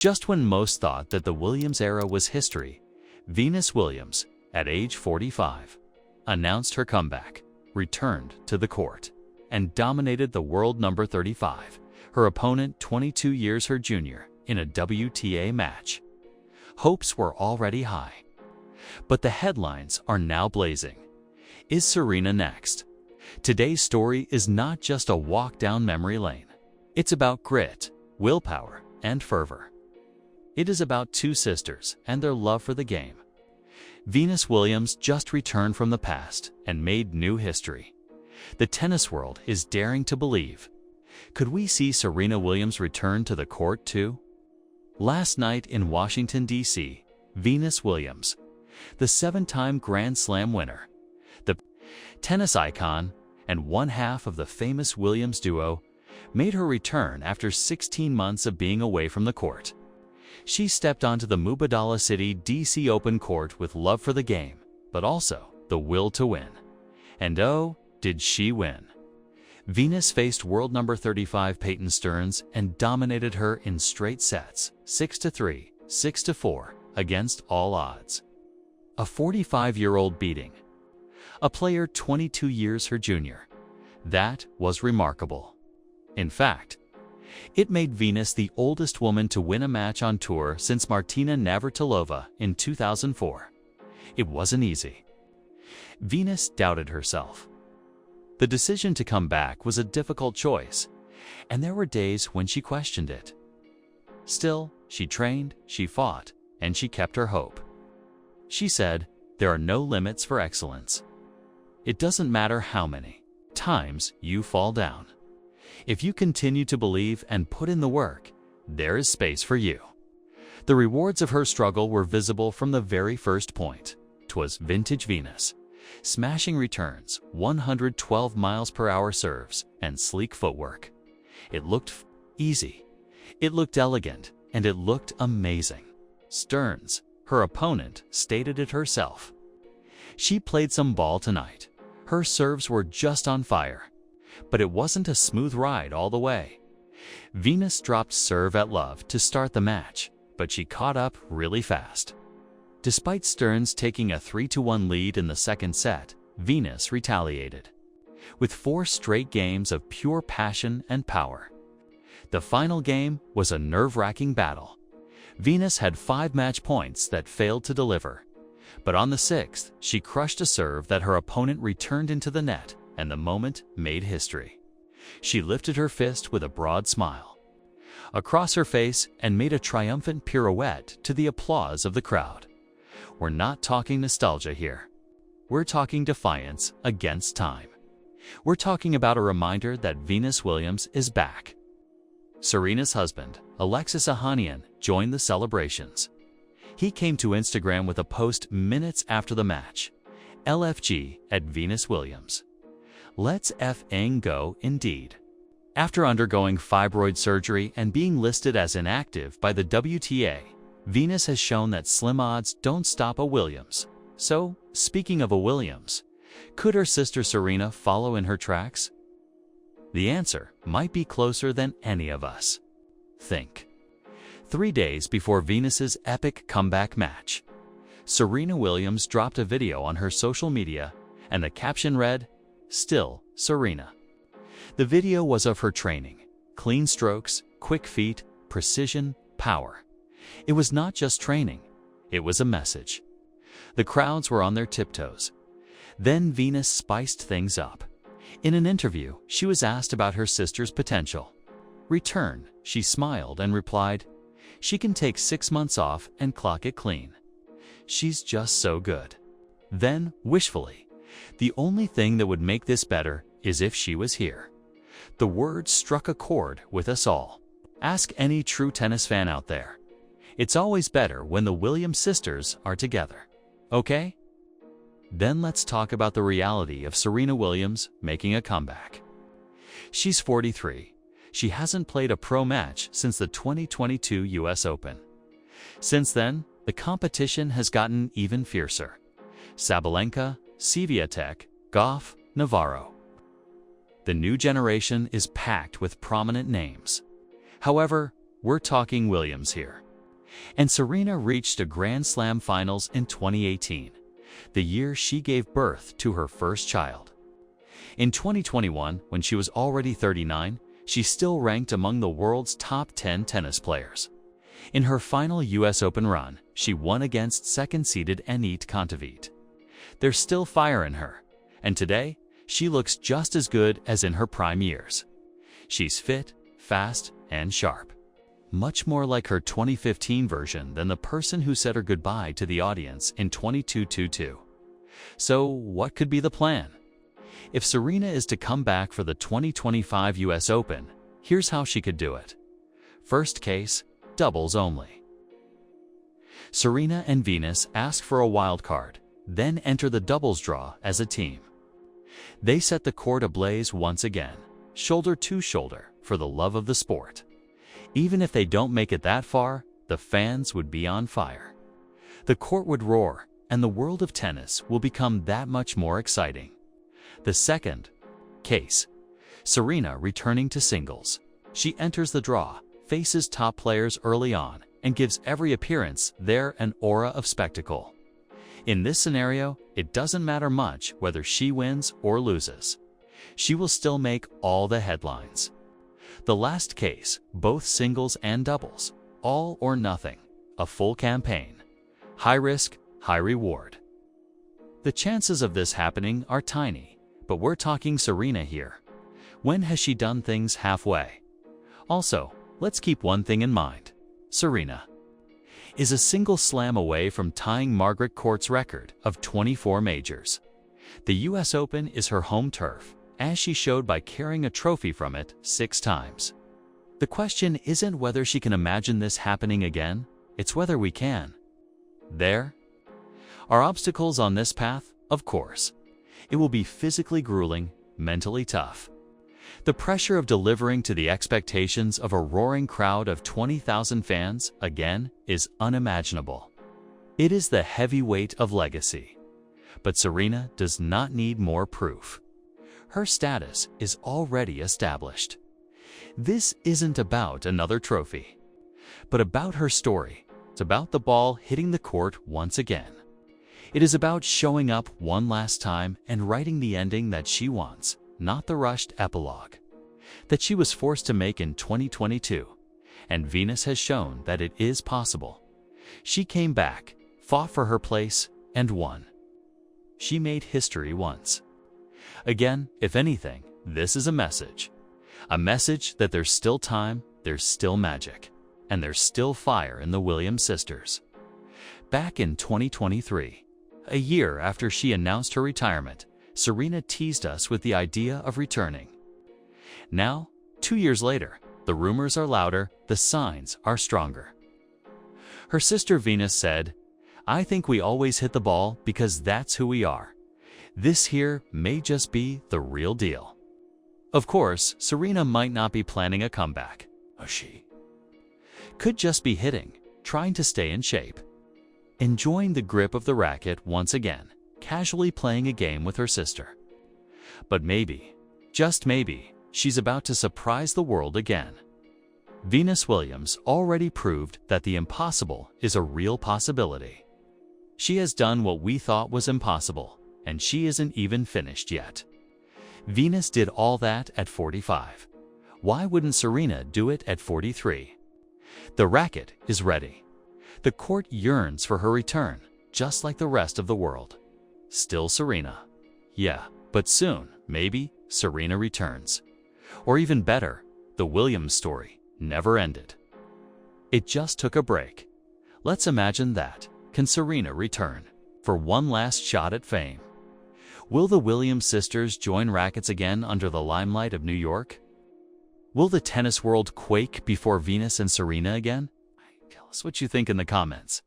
Just when most thought that the Williams era was history, Venus Williams, at age 45, announced her comeback, returned to the court, and dominated the world number 35, her opponent 22 years her junior, in a WTA match. Hopes were already high. But the headlines are now blazing. Is Serena next? Today's story is not just a walk down memory lane. It's about grit, willpower, and fervor. It is about two sisters and their love for the game. Venus Williams just returned from the past and made new history. The tennis world is daring to believe. Could we see Serena Williams return to the court too? Last night in Washington, D.C., Venus Williams, the seven-time Grand Slam winner, the tennis icon, and one half of the famous Williams duo, made her return after 16 months of being away from the court. She stepped onto the Mubadala City DC Open court with love for the game, but also the will to win. And oh, did she win! Venus faced world number 35 Peyton Stearns and dominated her in straight sets, 6-3, 6-4, against all odds. A 45-year-old beating. A player 22 years her junior. That was remarkable. In fact, it made Venus the oldest woman to win a match on tour since Martina Navratilova in 2004. It wasn't easy. Venus doubted herself. The decision to come back was a difficult choice, and there were days when she questioned it. Still, she trained, she fought, and she kept her hope. She said, "There are no limits for excellence. It doesn't matter how many times you fall down. If you continue to believe and put in the work, there is space for you." The rewards of her struggle were visible from the very first point. 'Twas vintage Venus. Smashing returns, 112 miles per hour serves, and sleek footwork. It looked easy, it looked elegant, and it looked amazing. Stearns, her opponent, stated it herself. She played some ball tonight. Her serves were just on fire. But it wasn't a smooth ride all the way. Venus dropped serve at love to start the match, but she caught up really fast. Despite Stearns taking a 3-1 lead in the second set, Venus retaliated, with 4 straight games of pure passion and power. The final game was a nerve-wracking battle. Venus had 5 match points that failed to deliver, but on the 6th, she crushed a serve that her opponent returned into the net, and the moment made history. She lifted her fist with a broad smile across her face and made a triumphant pirouette to the applause of the crowd. We're not talking nostalgia here. We're talking defiance against time. We're talking about a reminder that Venus Williams is back. Serena's husband, Alexis Ohanian, joined the celebrations. He came to Instagram with a post minutes after the match. LFG at Venus Williams. Let's F-ing go indeed. After undergoing fibroid surgery and being listed as inactive by the WTA, Venus has shown that slim odds don't stop a Williams. So, speaking of a Williams, could her sister Serena follow in her tracks? The answer might be closer than any of us think. 3 days before Venus's epic comeback match, Serena Williams dropped a video on her social media, and the caption read, "Still, Serena." The video was of her training, clean strokes, quick feet, precision, power. It was not just training, it was a message. The crowds were on their tiptoes. Then Venus spiced things up. In an interview, she was asked about her sister's potential return. She smiled and replied, "She can take 6 months off and clock it clean. She's just so good." Then, wishfully, "The only thing that would make this better is if she was here." The words struck a chord with us all. Ask any true tennis fan out there. It's always better when the Williams sisters are together. Okay? Then let's talk about the reality of Serena Williams making a comeback. She's 43. She hasn't played a pro match since the 2022 US Open. Since then, the competition has gotten even fiercer. Sabalenka, Swiatek, Goff, Navarro. The new generation is packed with prominent names. However, we're talking Williams here. And Serena reached a Grand Slam finals in 2018, the year she gave birth to her first child. In 2021, when she was already 39, she still ranked among the world's top 10 tennis players. In her final US Open run, she won against second-seeded Anit Kontaveit. There's still fire in her, and today, she looks just as good as in her prime years. She's fit, fast, and sharp. Much more like her 2015 version than the person who said her goodbye to the audience in 22-22. So, what could be the plan? If Serena is to come back for the 2025 US Open, here's how she could do it. First case, doubles only. Serena and Venus ask for a wild card, then enter the doubles draw as a team. They set the court ablaze once again, shoulder to shoulder, for the love of the sport. Even if they don't make it that far, the fans would be on fire. The court would roar, and the world of tennis will become that much more exciting. The second case, Serena returning to singles. She enters the draw, faces top players early on, and gives every appearance there an aura of spectacle. In this scenario, it doesn't matter much whether she wins or loses. She will still make all the headlines. The last case, both singles and doubles, all or nothing, a full campaign. High risk, high reward. The chances of this happening are tiny, but we're talking Serena here. When has she done things halfway? Also, let's keep one thing in mind. Serena is a single slam away from tying Margaret Court's record of 24 majors. The US Open is her home turf, as she showed by carrying a trophy from it 6 times. The question isn't whether she can imagine this happening again, it's whether we can. There are obstacles on this path, of course. It will be physically grueling, mentally tough. The pressure of delivering to the expectations of a roaring crowd of 20,000 fans, again, is unimaginable. It is the heavy weight of legacy. But Serena does not need more proof. Her status is already established. This isn't about another trophy, but about her story. It's about the ball hitting the court once again. It is about showing up one last time and writing the ending that she wants, not the rushed epilogue that she was forced to make in 2022. And Venus has shown that it is possible. She came back, fought for her place, and won. She made history once. Again, if anything, this is a message. A message that there's still time, there's still magic, and there's still fire in the Williams sisters. Back in 2023, a year after she announced her retirement, Serena teased us with the idea of returning. Now, 2 years later, the rumors are louder, the signs are stronger. Her sister Venus said, "I think we always hit the ball because that's who we are. This here may just be the real deal." Of course, Serena might not be planning a comeback. She could just be hitting, trying to stay in shape, enjoying the grip of the racket once again, casually playing a game with her sister. But maybe, just maybe, she's about to surprise the world again. Venus Williams already proved that the impossible is a real possibility. She has done what we thought was impossible, and she isn't even finished yet. Venus did all that at 45. Why wouldn't Serena do it at 43? The racket is ready. The court yearns for her return, just like the rest of the world. Still Serena. Yeah, but soon, maybe, Serena returns. Or even better, the Williams story never ended. It just took a break. Let's imagine that. Can Serena return for one last shot at fame? Will the Williams sisters join rackets again under the limelight of New York? Will the tennis world quake before Venus and Serena again? Tell us what you think in the comments.